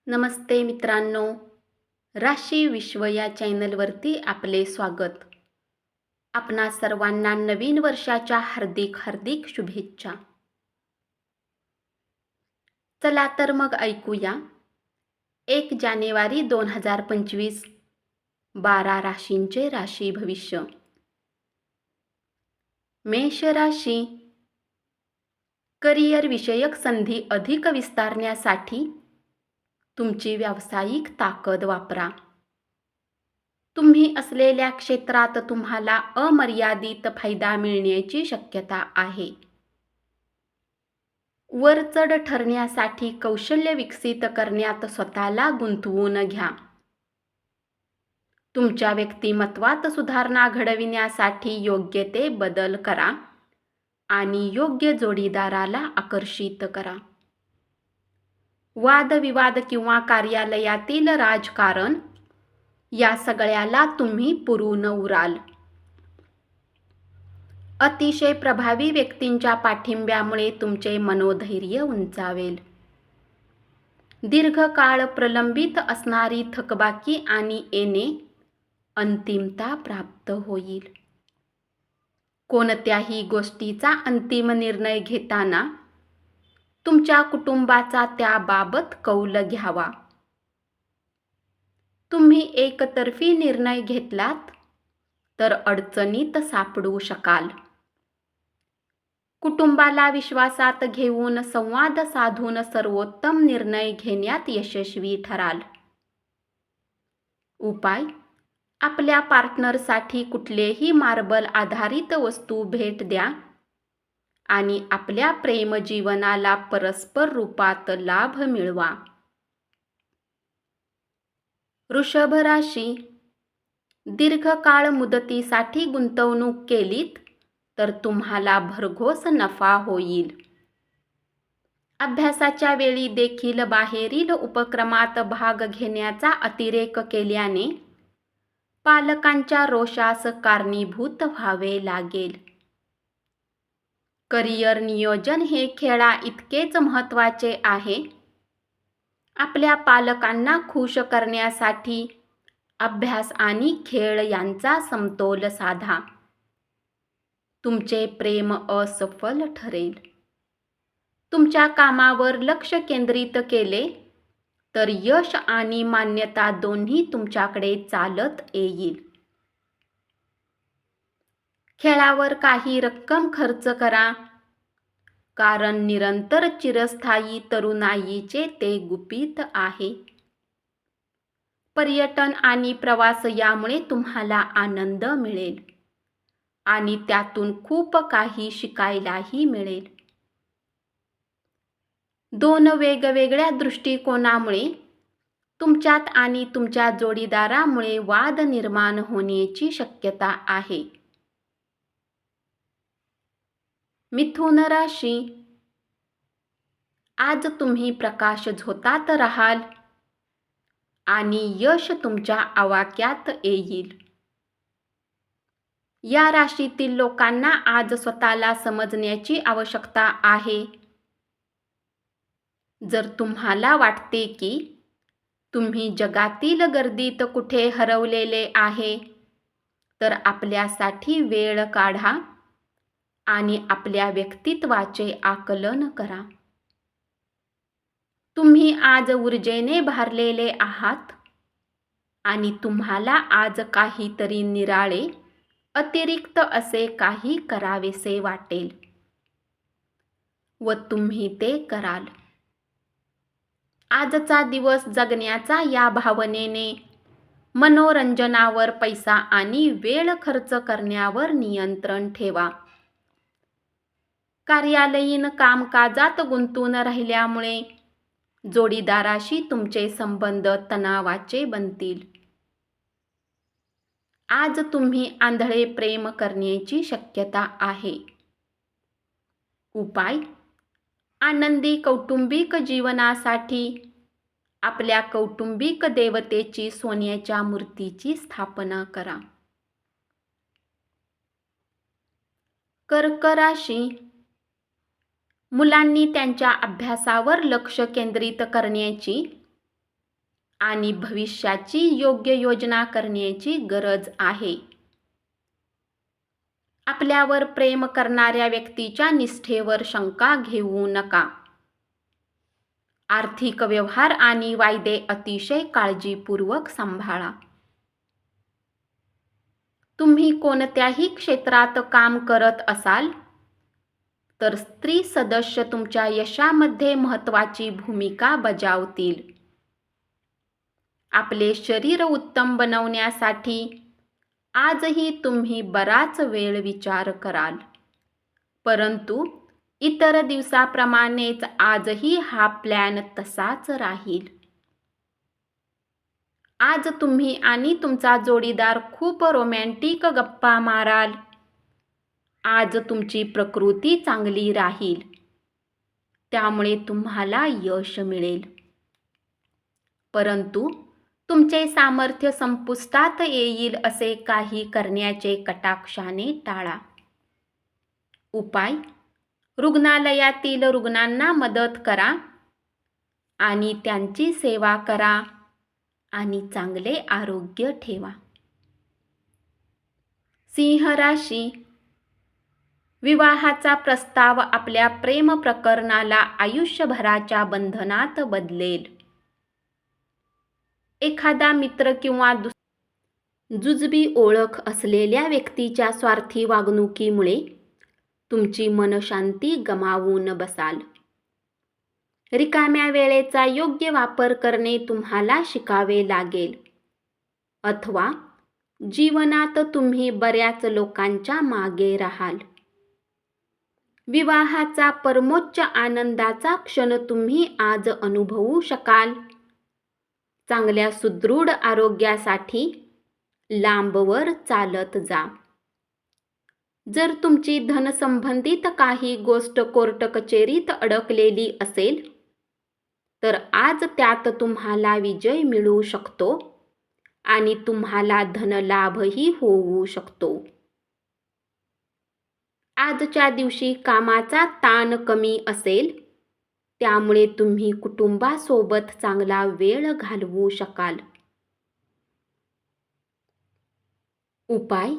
नमस्ते मित्रांनो, राशी विश्व या चॅनलवरती आपले स्वागत. आपणा सर्वांना नवीन वर्षाच्या हार्दिक हार्दिक शुभेच्छा. चला तर मग ऐकूया 1 जानेवारी 2025 12 राशींचे राशी भविष्य. मेष राशी, करिअर विषयक संधी अधिक विस्तारण्यासाठी तुमची व्यावसायिक ताकद वापरा. तुम्ही असलेल्या क्षेत्रात तुम्हाला अमर्यादित फायदा मिळण्याची शक्यता आहे. वरचढ ठरण्यासाठी कौशल्य विकसित करण्यात स्वतःला गुंतवून घ्या. तुमच्या व्यक्तिमत्वात सुधारणा घडविण्यासाठी योग्य ते बदल करा आणि योग्य जोडीदाराला आकर्षित करा. वादविवाद किंवा कार्यालयातील राजकारण या सगळ्याला तुम्ही पुरून उराल. अतिशय प्रभावी व्यक्तींच्या पाठिंब्यामुळे तुमचे मनोधैर्य उंचावेल. दीर्घकाळ प्रलंबित असणारी थकबाकी आणि येणे अंतिमता प्राप्त होईल. कोणत्याही गोष्टीचा अंतिम निर्णय घेताना तुमच्या कुटुंबाचा त्याबाबत कौल घ्यावा. तुम्ही एकतर्फी निर्णय घेतलात तर अडचणीत सापडू शकाल. कुटुंबाला विश्वासात घेऊन संवाद साधून सर्वोत्तम निर्णय घेण्यात यशस्वी ठराल. उपाय: आपल्या पार्टनरसाठी कुठलेही मार्बल आधारित वस्तू भेट द्या आणि आपल्या प्रेमजीवनाला परस्पर रूपात लाभ मिळवा. वृषभ राशी, दीर्घकाळ मुदतीसाठी गुंतवणूक केलीत तर तुम्हाला भरघोस नफा होईल. अभ्यासाच्या वेळी देखील बाहेरील उपक्रमात भाग घेण्याचा अतिरेक केल्याने पालकांच्या रोषास कारणीभूत व्हावे लागेल. करिअर नियोजन हे खेळा इतकेच महत्त्वाचे आहे. आपल्या पालकांना खुश करण्यासाठी अभ्यास आणि खेळ यांचा समतोल साधा. तुमचे प्रेम असफल ठरेल. तुमच्या कामावर लक्ष केंद्रित केले तर यश आणि मान्यता दोन्ही तुमच्याकडे चालत येईल. खेळावर काही रक्कम खर्च करा, कारण निरंतर चिरस्थायी तरुणाईचे ते गुपित आहे. पर्यटन आणि प्रवास यामुळे तुम्हाला आनंद मिळेल आणि त्यातून खूप काही शिकायलाही मिळेल. दोन वेगवेगळ्या दृष्टिकोनामुळे तुमच्यात आणि तुमच्या जोडीदारामुळे वाद निर्माण होण्याची शक्यता आहे. मिथुन राशी, आज तुम्ही प्रकाश झोतात राहाल आणि यश तुमच्या आवाक्यात येईल. या राशीतील लोकांना आज स्वतःला समजण्याची आवश्यकता आहे. जर तुम्हाला वाटते की तुम्ही जगातील गर्दीत कुठे हरवलेले आहे, तर आपल्यासाठी वेळ काढा आणि आपल्या व्यक्तित्वाचे आकलन करा. तुम्ही आज ऊर्जेने भरलेले आहात आणि तुम्हाला आज काहीतरी निराळे, अतिरिक्त असे काही करावेसे वाटेल व तुम्ही ते कराल. आजचा दिवस जगण्याचा या भावनेने मनोरंजनावर पैसा आणि वेळ खर्च करण्यावर नियंत्रण ठेवा. कार्यालयीन कामकाजात गुंतून राहिल्यामुळे जोडीदाराशी तुमचे संबंध तणावाचे बनतील. आज तुम्ही आंधळे प्रेम करण्याची शक्यता आहे. उपाय: आनंदी कौटुंबिक जीवनासाठी आपल्या कौटुंबिक देवतेची सोन्याच्या मूर्तीची स्थापना करा. कर्क राशी, मुलांनी त्यांच्या अभ्यासावर लक्ष केंद्रित करण्याची आणि भविष्याची योग्य योजना करण्याची गरज आहे. आपल्यावर प्रेम करणाऱ्या व्यक्तीच्या निष्ठेवर शंका घेऊ नका. आर्थिक व्यवहार आणि वायदे अतिशय काळजीपूर्वक सांभाळा. तुम्ही कोणत्याही क्षेत्रात काम करत असाल तर स्त्री सदस्य तुमच्या यशामध्ये महत्त्वाची भूमिका बजावतील. आपले शरीर उत्तम बनवण्यासाठी आजही तुम्ही बराच वेळ विचार कराल, परंतु इतर दिवसाप्रमाणेच आजही हा प्लॅन तसाच राहील. आज तुम्ही आणि तुमचा जोडीदार खूप रोमॅन्टिक गप्पा माराल. आज तुमची प्रकृती चांगली राहील, त्यामुळे तुम्हाला यश मिळेल. परंतु तुमचे सामर्थ्य संपुष्टात येईल असे काही करण्याचे कटाक्षाने टाळा. उपाय: रुग्णालयातील रुग्णांना मदत करा आणि त्यांची सेवा करा आणि चांगले आरोग्य ठेवा. सिंह राशी. विवाहाचा प्रस्ताव आपल्या प्रेम प्रकरणाला आयुष्यभराच्या बंधनात बदलेल. एखादा मित्र किंवा जुजबी ओळख असलेल्या व्यक्तीच्या स्वार्थी वागणुकीमुळे तुमची मनशांती गमावून बसाल. रिकाम्या वेळेचा योग्य वापर करणे तुम्हाला शिकावे लागेल, अथवा जीवनात तुम्ही बऱ्याच लोकांच्या मागे राहाल. विवाहाचा परमोच्च आनंदाचा क्षण तुम्ही आज अनुभवू शकाल. चांगल्या सुदृढ आरोग्यासाठी लांबवर चालत जा. जर तुमची धनसंबंधित काही गोष्ट कोर्ट कचेरीत अडकलेली असेल तर आज त्यात तुम्हाला विजय मिळू शकतो आणि तुम्हाला धनलाभही होऊ शकतो. आजच्या दिवशी कामाचा ताण कमी असेल, त्यामुळे तुम्ही कुटुंबासोबत चांगला वेळ घालवू शकाल. उपाय: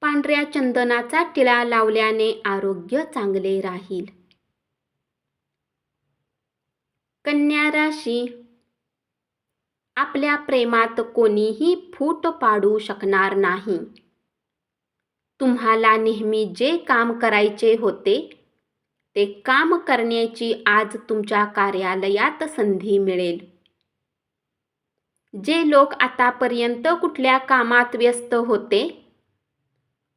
पांढऱ्या चंदनाचा टिळा लावल्याने आरोग्य चांगले राहील. कन्या राशी. आपल्या प्रेमात कोणीही फूट पाडू शकणार नाही. तुम्हाला नेहमी जे काम करायचे होते ते काम करण्याची आज तुमच्या कार्यालयात संधी मिळेल. जे लोक आतापर्यंत कुठल्या कामात व्यस्त होते,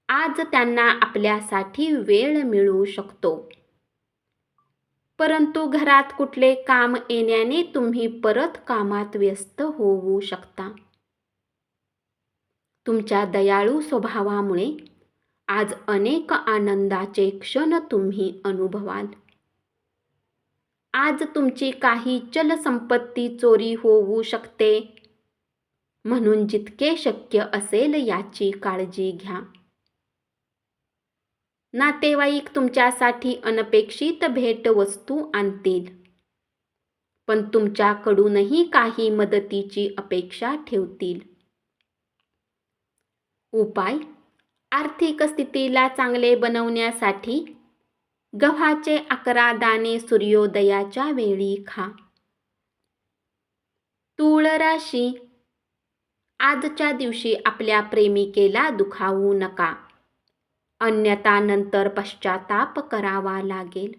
आज त्यांना आपल्यासाठी वेळ मिळू शकतो. परंतु घरात कुठले काम येण्याने तुम्ही परत कामात व्यस्त होऊ शकता. तुमच्या दयाळू स्वभावामुळे आज अनेक आनंदाचे क्षण तुम्ही अनुभवाल. आज तुमची काही चल संपत्ती चोरी होऊ शकते, म्हणून जितके शक्य असेल याची काळजी घ्या. नातेवाईक तुमच्यासाठी अनपेक्षित भेटवस्तू आणतील, पण तुमच्याकडूनही काही मदतीची अपेक्षा ठेवतील. उपाय: आर्थिक स्थितीला चांगले बनवण्यासाठी गव्हाचे 11 दाणे सूर्योदयाच्या वेळी खा. तूळ राशी. आजच्या दिवशी आपल्या प्रेमिकेला दुखावू नका, अन्यथा नंतर पश्चाताप करावा लागेल.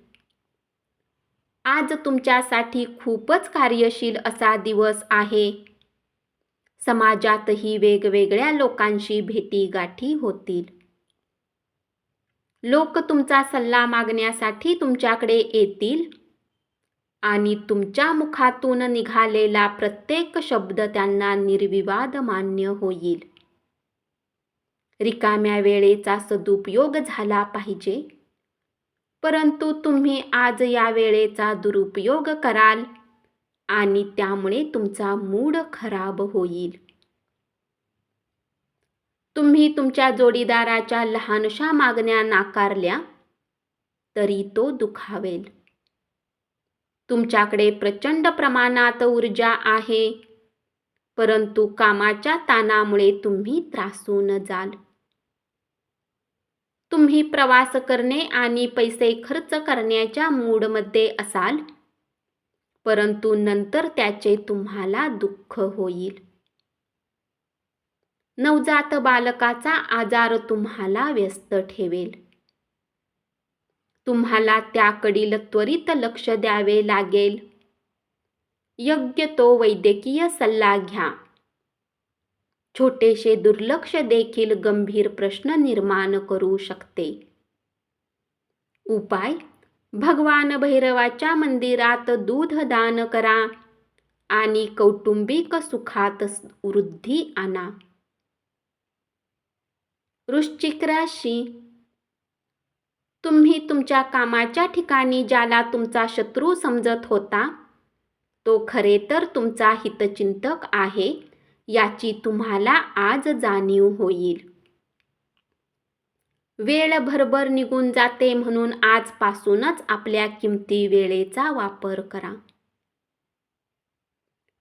आज तुमच्यासाठी खूपच कार्यशील असा दिवस आहे. समाजातही वेगवेगळ्या लोकांशी भेटीगाठी होतील. लोक तुमचा सल्ला मागण्यासाठी तुमच्याकडे येतील आणि तुमच्या मुखातून निघालेला प्रत्येक शब्द त्यांना निर्विवाद मान्य होईल. रिकाम्या वेळेचा सदुपयोग झाला पाहिजे, परंतु तुम्ही आज या वेळेचा दुरुपयोग कराल आणि त्यामुळे तुमचा मूड खराब होईल. तुम्ही तुमच्या जोडीदाराच्या लहानशा मागण्या नाकारल्या तरी तो दुखावेल. तुमच्याकडे प्रचंड प्रमाणात ऊर्जा आहे, परंतु कामाच्या ताणामुळे तुम्ही त्रासून जाल. तुम्ही प्रवास करणे आणि पैसे खर्च करण्याच्या मूडमध्ये असाल, परंतु नंतर त्याचे तुम्हाला दुःख होईल. नवजात बालकाचा आजार तुम्हाला व्यस्त ठेवेल. तुम्हाला त्याकडील त्वरित लक्ष द्यावे लागेल. योग्य तो वैद्यकीय सल्ला घ्या. छोटेसे दुर्लक्ष देखील गंभीर प्रश्न निर्माण करू शकते. उपाय: भगवान भैरवाच्या मंदिरात दूध दान करा आणि कौटुंबिक सुखात वृद्धी आणा. वृश्चिक राशी. तुम्ही तुमच्या कामाच्या ठिकाणी ज्याला तुमचा शत्रू समजत होता, तो खरे तर तुमचा हितचिंतक आहे याची तुम्हाला आज जाणीव होईल. वेळ भरभर निघून जाते, म्हणून आजपासूनच आपल्या किमती वेळेचा वापर करा.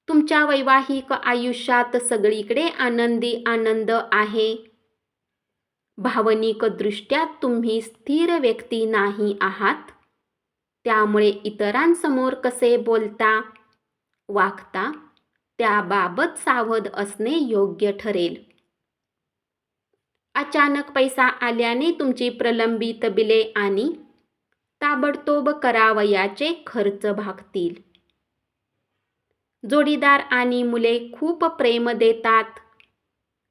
तुमच्या वैवाहिक आयुष्यात सगळीकडे आनंदी आनंद आहे. भावनिकदृष्ट्या तुम्ही स्थिर व्यक्ती नाही आहात, त्यामुळे इतरांसमोर कसे बोलता, वागता त्याबाबत सावध असणे योग्य ठरेल. अचानक पैसा आल्याने तुमची प्रलंबित बिले आणि ताबडतोब करावयाचे खर्च भागतील. जोडीदार आणि मुले खूप प्रेम देतात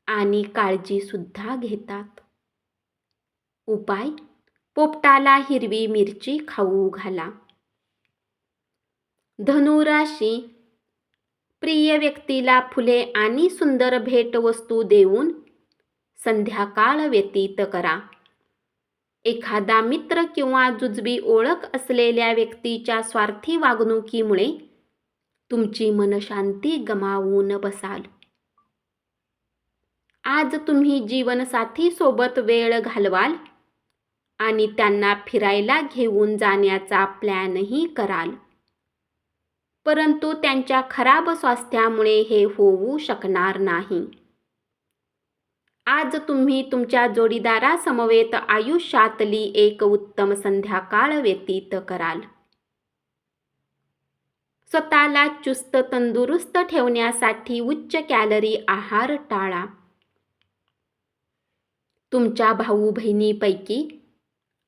आणि काळजी सुद्धा घेतात. उपाय: पोपटाला हिरवी मिरची खाऊ घाला. धनुराशी. प्रिय व्यक्तीला फुले आणि सुंदर भेटवस्तू देऊन संध्याकाळ व्यतीत करा. एखादा मित्र किंवा जुजबी ओळख असलेल्या व्यक्तीच्या स्वार्थी वागणुकीमुळे तुमची मनशांती गमावून बसाल. आज तुम्ही जीवनसाथी सोबत वेळ घालवाल आणि त्यांना फिरायला घेऊन जाण्याचा प्लॅनही कराल, परंतु त्यांच्या खराब स्वास्थ्यामुळे हे होऊ शकणार नाही. आज तुम्ही तुमच्या जोडीदारासमवेत आयुष्यातली एक उत्तम संध्याकाळ व्यतीत कराल. स्वतःला चुस्त तंदुरुस्त ठेवण्यासाठी उच्च कॅलरी आहार टाळा. तुमच्या भाऊ बहिणीपैकी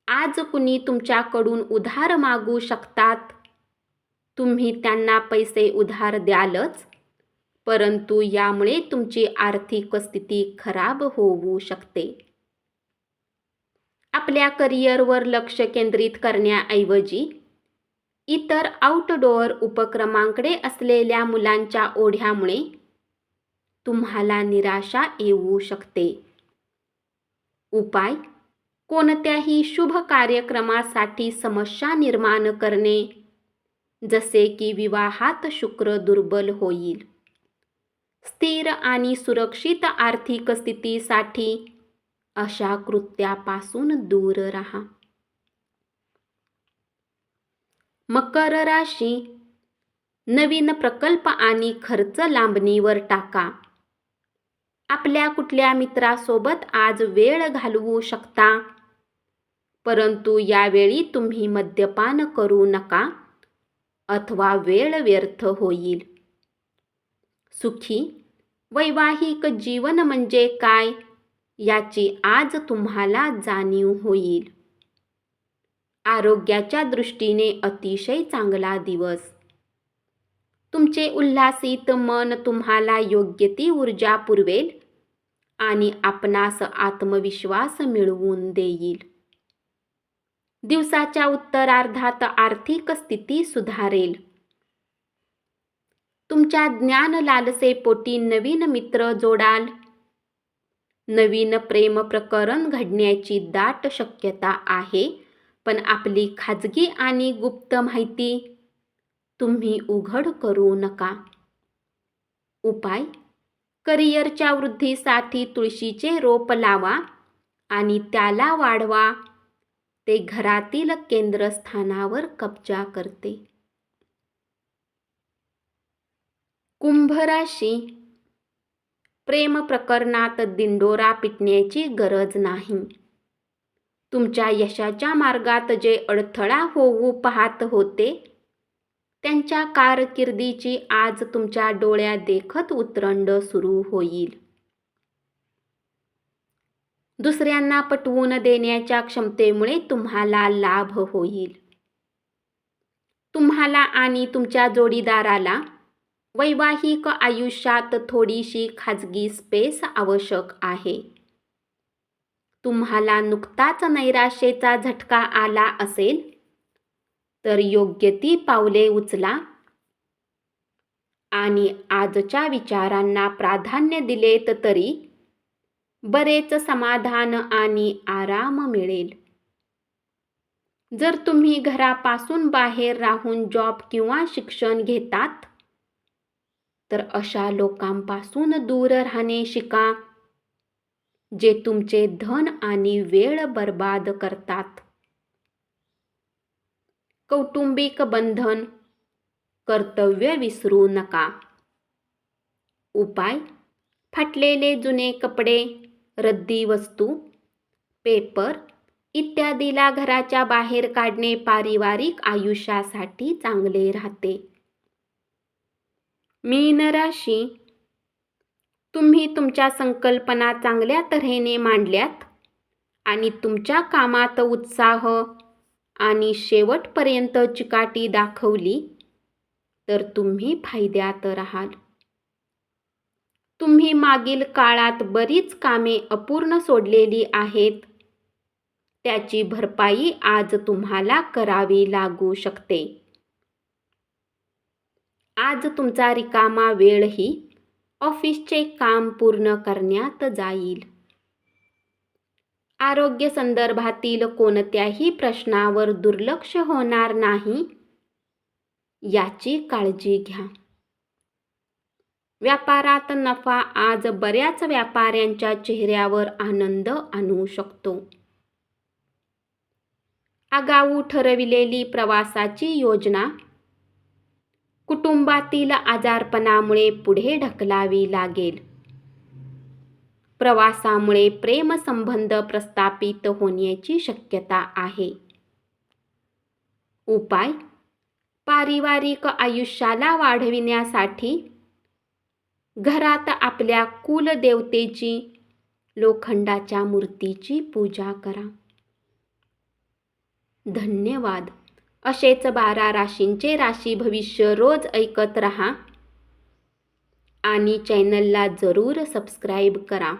आज कुणी तुमच्याकडून उधार मागू शकतात. तुम्ही त्यांना पैसे उधार द्यालच, परंतु यामुळे तुमची आर्थिक स्थिती खराब होऊ शकते. आपल्या करिअरवर लक्ष केंद्रित करण्याऐवजी इतर आउटडोअर उपक्रमांकडे असलेल्या मुलांच्या ओढ्यामुळे तुम्हाला निराशा येऊ शकते. उपाय: कोणत्याही शुभ कार्यक्रमासाठी समस्या निर्माण करणे, जसे की विवाहात शुक्र दुर्बल होईल. स्थिर आणि सुरक्षित आर्थिक स्थितीसाठी अशा कृत्यापासून दूर राहा. मकर राशी. नवीन प्रकल्प आणि खर्च लांबणीवर टाका. आपल्या कुठल्या मित्रासोबत आज वेळ घालवू शकता, परंतु यावेळी तुम्ही मद्यपान करू नका अथवा वेळ व्यर्थ होईल. सुखी वैवाहिक जीवन म्हणजे काय याची आज तुम्हाला जाणीव होईल. आरोग्याच्या दृष्टीने अतिशय चांगला दिवस. तुमचे उल्हासित मन तुम्हाला योग्य ती ऊर्जा पुरवेल आणि आपणास आत्मविश्वास मिळवून देईल. दिवसाच्या उत्तरार्धात आर्थिक स्थिती सुधारेल. तुमच्या ज्ञान लालसेपोटी नवीन मित्र जोडाल. नवीन प्रेम प्रकरण घडण्याची दाट शक्यता आहे, पण आपली खाजगी आणि गुप्त माहिती तुम्ही उघड करू नका. उपाय: करिअरच्या वृद्धीसाठी तुळशीचे रोप लावा आणि त्याला वाढवा. ते घरातील केंद्रस्थानावर कब्जा करते. कुंभ राशी. प्रेम प्रकरणात दिंडोरा पिटण्याची गरज नाही. तुमच्या यशाच्या मार्गात जे अडथळा होऊ पाहत होते त्यांच्या कारकिर्दीची आज तुमच्या डोळ्यादेखत उतरंड सुरू होईल. दुसऱ्यांना पटवून देण्याच्या क्षमतेमुळे तुम्हाला लाभ होईल. तुम्हाला आणि तुमच्या जोडीदाराला वैवाहिक आयुष्यात थोडीशी खाजगी स्पेस आवश्यक आहे. तुम्हाला नुकताच नैराश्याचा झटका आला असेल तर योग्य ती पावले उचला आणि आजच्या विचारांना प्राधान्य दिलेत तरी बरेच समाधान आणि आराम मिळेल. जर तुम्ही घरापासून बाहेर राहून जॉब किंवा शिक्षण घेतात तर अशा लोकांपासून दूर राहणे शिका जे तुमचे धन आणि वेळ बर्बाद करतात. कौटुंबिक बंधन, कर्तव्य विसरू नका. उपाय: फाटलेले जुने कपडे, रद्दी वस्तू, पेपर इत्यादीला घराच्या बाहेर काढणे पारिवारिक आयुष्यासाठी चांगले राहते. मीन राशी: तुम्ही तुमच्या संकल्पना चांगल्या तऱ्हेने मांडल्यात आणि तुमच्या कामात उत्साह आणि शेवटपर्यंत चिकाटी दाखवली तर तुम्ही फायद्यात राहाल. तुम्ही मागील काळात बरीच कामे अपूर्ण सोडलेली आहेत त्याची भरपाई आज तुम्हाला करावी लागू शकते. आज तुमचा रिकामा वेळही ऑफिसचे काम पूर्ण करण्यात जाईल. आरोग्य संदर्भातील कोणत्याही प्रश्नावर दुर्लक्ष होणार नाही याची काळजी घ्या. व्यापारात नफा आज बऱ्याच व्यापाऱ्यांच्या चेहऱ्यावर आनंद आणू शकतो. आगाऊ ठरविलेली प्रवासाची योजना कुटुंबातील आजारपणामुळे पुढे ढकलावी लागेल. प्रवासामुळे प्रेमसंबंध प्रस्थापित होण्याची शक्यता आहे. उपाय: पारिवारिक आयुष्याला वाढविण्यासाठी घरात आपल्या कुलदेवतेची लोखंडाच्या मूर्तीची पूजा करा. धन्यवाद. असेच 12 राशींचे राशी भविष्य रोज ऐकत रहा आणि चॅनलला जरूर सबस्क्राईब करा.